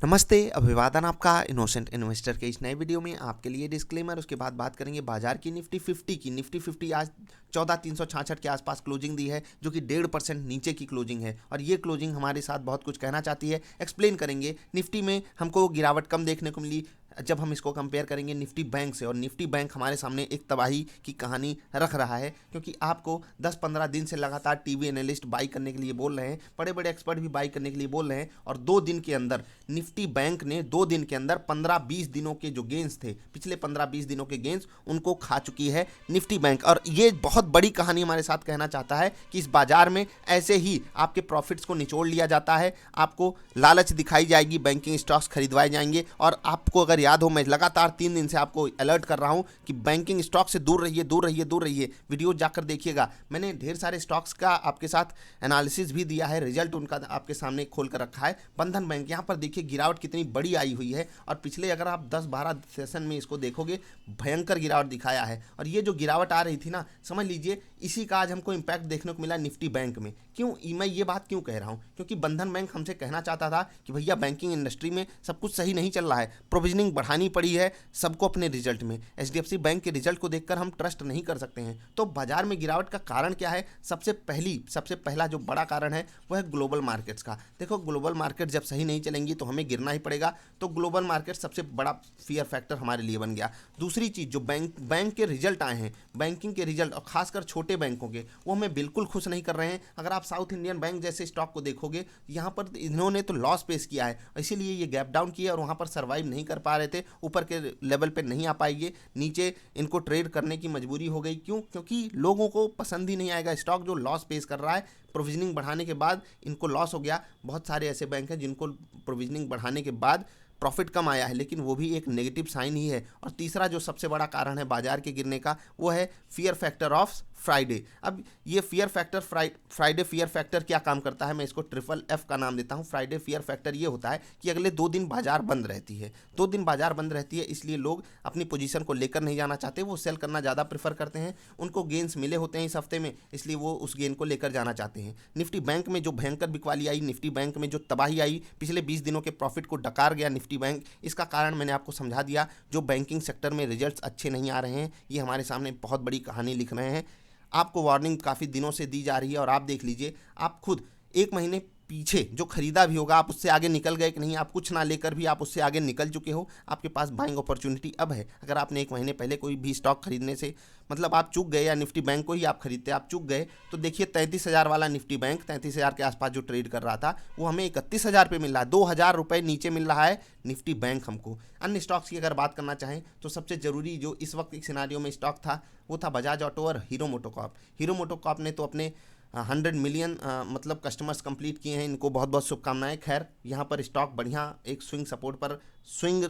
नमस्ते, अभिवादन आपका इनोसेंट इन्वेस्टर के इस नए वीडियो में आपके लिए डिस्क्लेमर। उसके बाद बात करेंगे बाजार की निफ्टी 50 की। निफ्टी 50 आज 14,366 के आसपास क्लोजिंग दी है, जो कि 1.5% नीचे की क्लोजिंग है। और ये क्लोजिंग हमारे साथ बहुत कुछ कहना चाहती है, एक्सप्लेन करेंगे। निफ्टी में हमको गिरावट कम देखने को मिली जब हम इसको कंपेयर करेंगे निफ्टी बैंक से, और निफ्टी बैंक हमारे सामने एक तबाही की कहानी रख रहा है, क्योंकि आपको 10-15 दिन से लगातार टीवी एनालिस्ट बाई करने के लिए बोल रहे हैं, बड़े बड़े एक्सपर्ट भी बाई करने के लिए बोल रहे हैं। और 2 दिन के अंदर निफ्टी बैंक ने 2 दिन के अंदर 15-20 दिनों के जो गेंस थे, पिछले 15-20 दिनों के गेंस, उनको खा चुकी है निफ्टी बैंक। और ये बहुत बड़ी कहानी हमारे साथ कहना चाहता है कि इस बाजार में ऐसे ही आपके प्रॉफिट्स को निचोड़ लिया जाता है, आपको लालच दिखाई जाएगी, बैंकिंग स्टॉक्स खरीदवाए जाएंगे। और आपको अगर याद हो, मैं लगातार 3 दिन से आपको अलर्ट कर रहा हूं कि बैंकिंग स्टॉक से दूर रहिए, दूर रहिए, दूर रहिए। वीडियो जाकर देखिएगा, मैंने ढेर सारे स्टॉक्स का आपके साथ एनालिसिस भी दिया है, रिजल्ट उनका आपके सामने खोल कर रखा है। बंधन बैंक, यहाँ पर देखिए गिरावट कितनी बड़ी आई हुई है, और पिछले अगर आप 10-12 सेशन में इसको देखोगे, भयंकर गिरावट दिखाया है। और ये जो गिरावट आ रही थी ना, समझ लीजिए इसी का आज हमको इम्पैक्ट देखने को मिला निफ्टी बैंक में। क्यों मैं ये बात क्यों कह रहा हूँ? क्योंकि बंधन बैंक हमसे कहना चाहता था कि भैया बैंकिंग इंडस्ट्री में सब कुछ सही नहीं चल रहा है, प्रोविजनिंग बढ़ानी पड़ी है सबको अपने रिजल्ट में। एचडीएफसी बैंक के रिजल्ट को देखकर हम ट्रस्ट नहीं कर सकते हैं। तो बाजार में गिरावट का कारण क्या है? सबसे पहला जो बड़ा कारण है वो है ग्लोबल मार्केट्स का। देखो, ग्लोबल मार्केट जब सही नहीं चलेंगी तो हमें गिरना ही पड़ेगा, तो ग्लोबल मार्केट सबसे बड़ा फियर फैक्टर हमारे लिए बन गया। दूसरी चीज़, जो बैंक के रिजल्ट आए हैं, बैंकिंग के रिजल्ट, और खासकर छोटे बैंकों के, वो हमें बिल्कुल खुश नहीं कर रहे हैं। अगर आप साउथ इंडियन बैंक जैसे स्टॉक को देखोगे, यहाँ पर इन्होंने तो लॉस पेश किया है, इसीलिए ये गैप डाउन किया और वहाँ पर सर्वाइव नहीं कर पा रहे थे, ऊपर के लेवल पे नहीं आ पाएंगे, नीचे इनको ट्रेड करने की मजबूरी हो गई। क्यों? क्योंकि लोगों को पसंद ही नहीं आएगा स्टॉक जो लॉस पेश कर रहा है। प्रोविजनिंग बढ़ाने के बाद इनको लॉस हो गया। बहुत सारे ऐसे बैंक हैं जिनको प्रोविजनिंग बढ़ाने के बाद प्रॉफिट कम आया है, लेकिन वो भी एक नेगेटिव साइन ही है। और तीसरा जो सबसे बड़ा कारण है बाजार के गिरने का, वो है फियर फैक्टर ऑफ फ्राइडे। अब ये fear factor Friday fear factor क्या काम करता है, मैं इसको ट्रिपल एफ का नाम देता हूँ। फ्राइडे फियर फैक्टर ये होता है कि अगले 2 दिन बाजार बंद रहती है, 2 दिन बाजार बंद रहती है, इसलिए लोग अपनी पोजीशन को लेकर नहीं जाना चाहते, वो सेल करना ज़्यादा प्रेफर करते हैं। उनको गेंस मिले होते हैं इस हफ्ते में, इसलिए वो उस गेन को लेकर जाना चाहते हैं। निफ्टी बैंक में जो भयंकर बिकवाली आई, निफ्टी बैंक में जो तबाही आई, पिछले 20 दिनों के प्रॉफिट को डकार गया निफ्टी बैंक, इसका कारण मैंने आपको समझा दिया। जो बैंकिंग सेक्टर में रिजल्ट्स अच्छे नहीं आ रहे हैं, ये हमारे सामने बहुत बड़ी कहानी लिख रहे हैं। आपको वार्निंग काफ़ी दिनों से दी जा रही है, और आप देख लीजिए, आप खुद 1 महीने पीछे जो खरीदा भी होगा, आप उससे आगे निकल गए कि नहीं? आप कुछ ना लेकर भी आप उससे आगे निकल चुके हो, आपके पास बाइंग अपॉर्चुनिटी अब है। अगर आपने 1 महीने पहले कोई भी स्टॉक खरीदने से मतलब आप चूक गए, या निफ्टी बैंक को ही आप खरीदते आप चूक गए, तो देखिए 33,000 वाला निफ्टी बैंक, 33,000 के आसपास जो ट्रेड कर रहा था, वो हमें 31,000 पे मिल रहा है। 2,000 रुपये नीचे मिल रहा है निफ्टी बैंक हमको। अन्य स्टॉक्स की अगर बात करना चाहें तो सबसे ज़रूरी जो इस वक्त एक सिनारियो में स्टॉक था, वो था बजाज ऑटो और हीरो मोटोकॉर्प। हीरो मोटोकॉर्प ने तो अपने 100 मिलियन मतलब कस्टमर्स कंप्लीट किए हैं, इनको बहुत बहुत शुभकामनाएं। खैर, यहाँ पर स्टॉक बढ़िया एक स्विंग सपोर्ट पर, स्विंग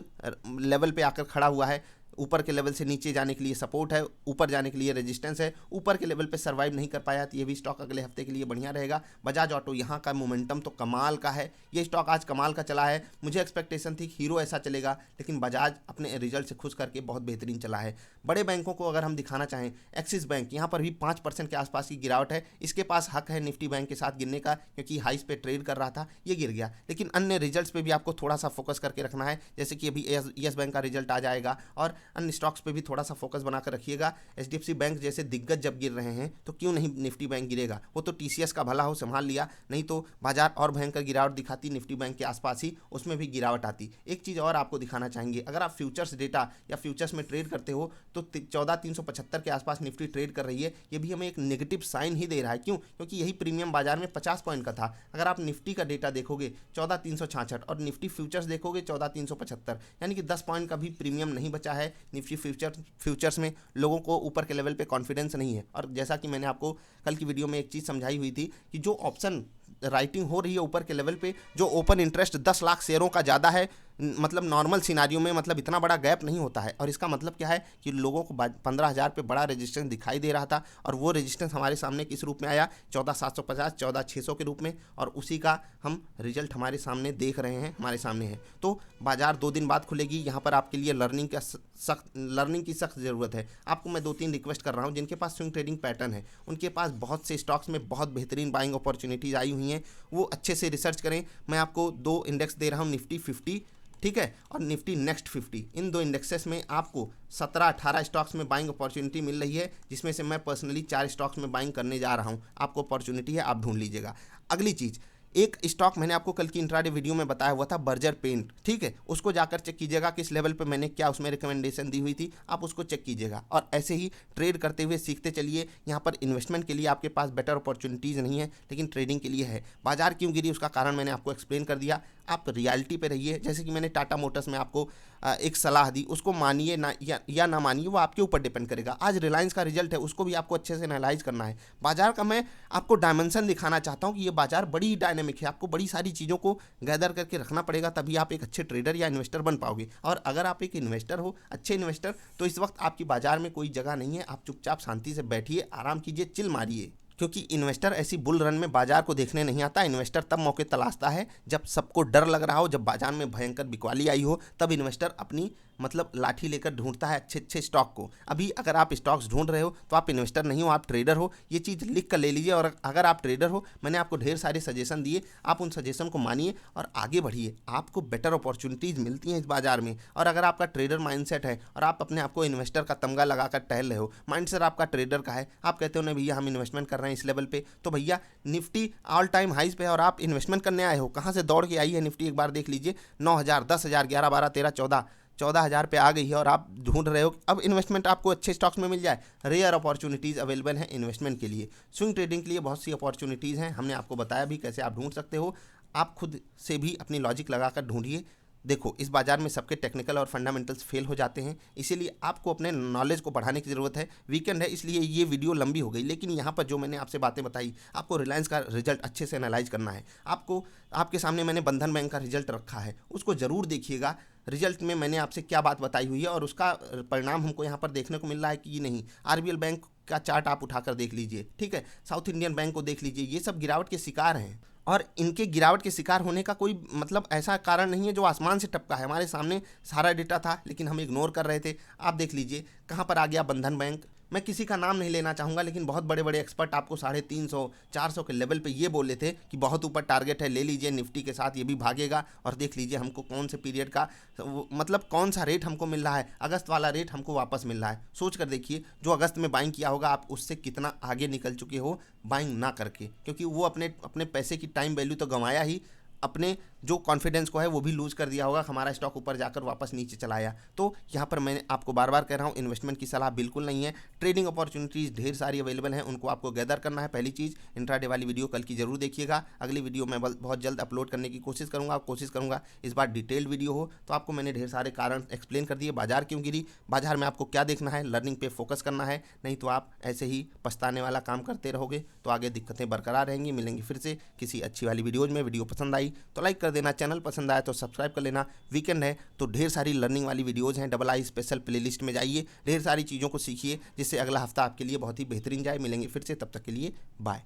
लेवल पे आकर खड़ा हुआ है। ऊपर के लेवल से नीचे जाने के लिए सपोर्ट है, ऊपर जाने के लिए रेजिस्टेंस है। ऊपर के लेवल पे सर्वाइव नहीं कर पाया, तो ये भी स्टॉक अगले हफ्ते के लिए बढ़िया रहेगा। बजाज ऑटो, यहाँ का मोमेंटम तो कमाल का है, ये स्टॉक आज कमाल का चला है। मुझे एक्सपेक्टेशन थी हीरो ऐसा चलेगा, लेकिन बजाज अपने रिजल्ट से खुश करके बहुत बेहतरीन चला है। बड़े बैंकों को अगर हम दिखाना चाहें, एक्सिस बैंक, यहाँ पर भी 5% के आसपास की गिरावट है। इसके पास हक है निफ्टी बैंक के साथ गिरने का, क्योंकि हाइस पे ट्रेड कर रहा था, ये गिर गया। लेकिन अन्य रिजल्ट्स पे भी आपको थोड़ा सा फोकस करके रखना है, जैसे कि अभी येस बैंक का रिजल्ट आ जाएगा, और अन्य स्टॉक्स पे भी थोड़ा सा फोकस बनाकर रखिएगा। एचडीएफसी बैंक जैसे दिग्गज जब गिर रहे हैं, तो क्यों नहीं निफ्टी बैंक गिरेगा? वो तो टीसीएस का भला हो संभाल लिया, नहीं तो बाजार और भयंकर गिरावट दिखाती, निफ्टी बैंक के आसपास ही उसमें भी गिरावट आती। एक चीज़ और आपको दिखाना चाहेंगे, अगर आप फ्यूचर्स डेटा या फ्यूचर्स में ट्रेड करते हो, तो 14,375 के आसपास निफ्टी ट्रेड कर रही है, ये भी हमें एक नेगेटिव साइन ही दे रहा है। क्यों? क्योंकि यही प्रीमियम बाजार में 50 पॉइंट का था। अगर आप निफ्टी का डेटा देखोगे 14,366, और निफ्टी फ्यूचर्स देखोगे 14,375, यानी कि 10 पॉइंट का भी प्रीमियम नहीं बचा है। निफ्टी फ्यूचर्स में लोगों को ऊपर के लेवल पे कॉन्फिडेंस नहीं है। और जैसा कि मैंने आपको कल की वीडियो में एक चीज़ समझाई हुई थी कि जो ऑप्शन राइटिंग हो रही है ऊपर के लेवल पे, जो ओपन इंटरेस्ट 10 लाख शेयरों का ज़्यादा है मतलब नॉर्मल सिनारियो में मतलब इतना बड़ा गैप नहीं होता है। और इसका मतलब क्या है कि लोगों को 15,000 पे बड़ा रेजिस्टेंस दिखाई दे रहा था और वो रेजिस्टेंस हमारे सामने किस रूप में आया, 14,750, 14,600 के रूप में, और उसी का हम रिजल्ट हमारे सामने देख रहे हैं, हमारे सामने है। तो बाजार 2 दिन बाद खुलेगी, यहाँ पर आपके लिए लर्निंग की सख्त ज़रूरत है। आपको मैं 2-3 रिक्वेस्ट कर रहा हूँ, जिनके पास स्विंग ट्रेडिंग पैटर्न है, उनके पास बहुत से स्टॉक्स में बहुत बेहतरीन बाइंग अपॉर्चुनिटीज़ आई हुई हैं, वो अच्छे से रिसर्च करें। मैं आपको 2 इंडेक्स दे रहा हूँ, निफ्टी 50, ठीक है, और निफ्टी नेक्स्ट 50। इन 2 इंडेक्सेस में आपको 17-18 स्टॉक्स में बाइंग अपॉर्चुनिटी मिल रही है, जिसमें से मैं पर्सनली 4 स्टॉक्स में बाइंग करने जा रहा हूं। आपको अपॉर्चुनिटी है, आप ढूंढ लीजिएगा। अगली चीज़, एक स्टॉक मैंने आपको कल की इंट्राडे वीडियो में बताया हुआ था, बर्जर पेंट, ठीक है, उसको जाकर चेक कीजिएगा किस लेवल पे मैंने क्या उसमें रिकमेंडेशन दी हुई थी, आप उसको चेक कीजिएगा। और ऐसे ही ट्रेड करते हुए सीखते चलिए। यहाँ पर इन्वेस्टमेंट के लिए आपके पास बेटर अपॉर्चुनिटीज़ नहीं है, लेकिन ट्रेडिंग के लिए है। बाजार क्यों गिरी उसका कारण मैंने आपको एक्सप्लेन कर दिया। आप रियलिटी पे रहिए। जैसे कि मैंने टाटा मोटर्स में आपको एक सलाह दी, उसको मानिए ना या ना मानिए, वो आपके ऊपर डिपेंड करेगा। आज रिलायंस का रिजल्ट है, उसको भी आपको अच्छे से एनालाइज करना है। बाजार का मैं आपको डायमेंशन दिखाना चाहता हूँ कि ये बाजार बड़ी डायनेमिक है, आपको बड़ी सारी चीज़ों को गैदर करके रखना पड़ेगा, तभी आप एक अच्छे ट्रेडर या इन्वेस्टर बन पाओगे। और अगर आप एक इन्वेस्टर हो, अच्छे इन्वेस्टर, तो इस वक्त आपकी बाजार में कोई जगह नहीं है। आप चुपचाप शांति से बैठिए, आराम कीजिए, चिल मारिए, क्योंकि इन्वेस्टर ऐसी बुल रन में बाजार को देखने नहीं आता। इन्वेस्टर तब मौके तलाशता है जब सबको डर लग रहा हो, जब बाजार में भयंकर बिकवाली आई हो, तब इन्वेस्टर अपनी मतलब लाठी लेकर ढूंढता है अच्छे अच्छे स्टॉक को। अभी अगर आप स्टॉक्स ढूंढ रहे हो तो आप इन्वेस्टर नहीं हो, आप ट्रेडर हो, ये चीज़ लिख कर ले लीजिए। और अगर आप ट्रेडर हो, मैंने आपको ढेर सारे सजेशन दिए, आप उन सजेशन को मानिए और आगे बढ़िए। आपको बेटर अपॉर्चुनिटीज़ मिलती हैं इस बाजार में। और अगर आपका ट्रेडर माइंडसेट है और आप अपने आपको इन्वेस्टर का तमगा लगाकर टहल रहे हो, माइंडसेट आपका ट्रेडर का है, आप कहते हो ना भैया हम इन्वेस्टमेंट कर रहे हैं इस लेवल पे, तो भैया निफ्टी ऑल टाइम हाइज पे है और आप इन्वेस्टमेंट करने आए हो। कहाँ से दौड़ के आई है निफ्टी, एक बार देख लीजिए। 9,000, 10,000, 11, 12, 13, 14,000 पे आ गई है और आप ढूंढ रहे हो अब इन्वेस्टमेंट आपको अच्छे स्टॉक्स में मिल जाए। रेयर अपॉर्चुनिटीज़ अवेलेबल हैं इन्वेस्टमेंट के लिए। स्विंग ट्रेडिंग के लिए बहुत सी अपॉर्चुनिटीज़ हैं, हमने आपको बताया भी कैसे आप ढूंढ सकते हो। आप खुद से भी अपनी लॉजिक लगाकर ढूंढिए। देखो, इस बाजार में सबके टेक्निकल और फंडामेंटल्स फेल हो जाते हैं, इसीलिए आपको अपने नॉलेज को बढ़ाने की ज़रूरत है। वीकेंड है इसलिए ये वीडियो लंबी हो गई, लेकिन यहाँ पर जो मैंने आपसे बातें बताई, आपको रिलायंस का रिजल्ट अच्छे से एनालाइज करना है। आपको आपके सामने मैंने बंधन बैंक का रिजल्ट रखा है, उसको ज़रूर देखिएगा। रिजल्ट में मैंने आपसे क्या बात बताई हुई है और उसका परिणाम हमको यहाँ पर देखने को मिल रहा है कि नहीं। आरबीएल बैंक का चार्ट आप उठाकर देख लीजिए, ठीक है, साउथ इंडियन बैंक को देख लीजिए, ये सब गिरावट के शिकार हैं। और इनके गिरावट के शिकार होने का कोई मतलब ऐसा कारण नहीं है जो आसमान से टपका है। हमारे सामने सारा डेटा था, लेकिन हम इग्नोर कर रहे थे। आप देख लीजिए कहाँ पर आ गया बंधन बैंक। मैं किसी का नाम नहीं लेना चाहूँगा, लेकिन बहुत बड़े बड़े एक्सपर्ट आपको 350, 400 के लेवल पे ये बोले थे कि बहुत ऊपर टारगेट है, ले लीजिए, निफ्टी के साथ ये भी भागेगा। और देख लीजिए हमको कौन से पीरियड का मतलब कौन सा रेट हमको मिल रहा है, अगस्त वाला रेट हमको वापस मिल रहा है। सोच कर देखिए, जो अगस्त में बाइंग किया होगा आप उससे कितना आगे निकल चुके हो बाइंग ना करके, क्योंकि वो अपने पैसे की टाइम वैल्यू तो गंवाया ही, अपने जो कॉन्फिडेंस को है वो भी लूज़ कर दिया होगा। हमारा स्टॉक ऊपर जाकर वापस नीचे चलाया। तो यहाँ पर मैं आपको बार बार कह रहा हूँ, इन्वेस्टमेंट की सलाह बिल्कुल नहीं है। ट्रेडिंग अपॉर्चुनिटीज़ ढेर सारी अवेलेबल हैं, उनको आपको गैदर करना है। पहली चीज़, इंट्राडे वाली वीडियो कल की जरूर देखिएगा। अगली वीडियो मैं बहुत जल्द अपलोड करने की कोशिश करूँगा इस बार डिटेल्ड वीडियो हो। तो आपको मैंने ढेर सारे कारण एक्सप्लेन कर दिए, बाजार क्यों गिरी, बाजार में आपको क्या देखना है, लर्निंग पे फोकस करना है, नहीं तो आप ऐसे ही पछताने वाला काम करते रहोगे तो आगे दिक्कतें बरकरार रहेंगी। मिलेंगे फिर से किसी अच्छी वाली वीडियोज़ में। वीडियो पसंद आई तो लाइक कर देना, चैनल पसंद आया तो सब्सक्राइब कर लेना। वीकेंड है तो ढेर सारी लर्निंग वाली वीडियोज़ हैं, डबल आई स्पेशल प्लेलिस्ट में जाइए, ढेर सारी चीज़ों को सीखिए, जिससे अगला हफ्ता आपके लिए बहुत ही बेहतरीन जाए। मिलेंगे फिर से, तब तक के लिए बाय।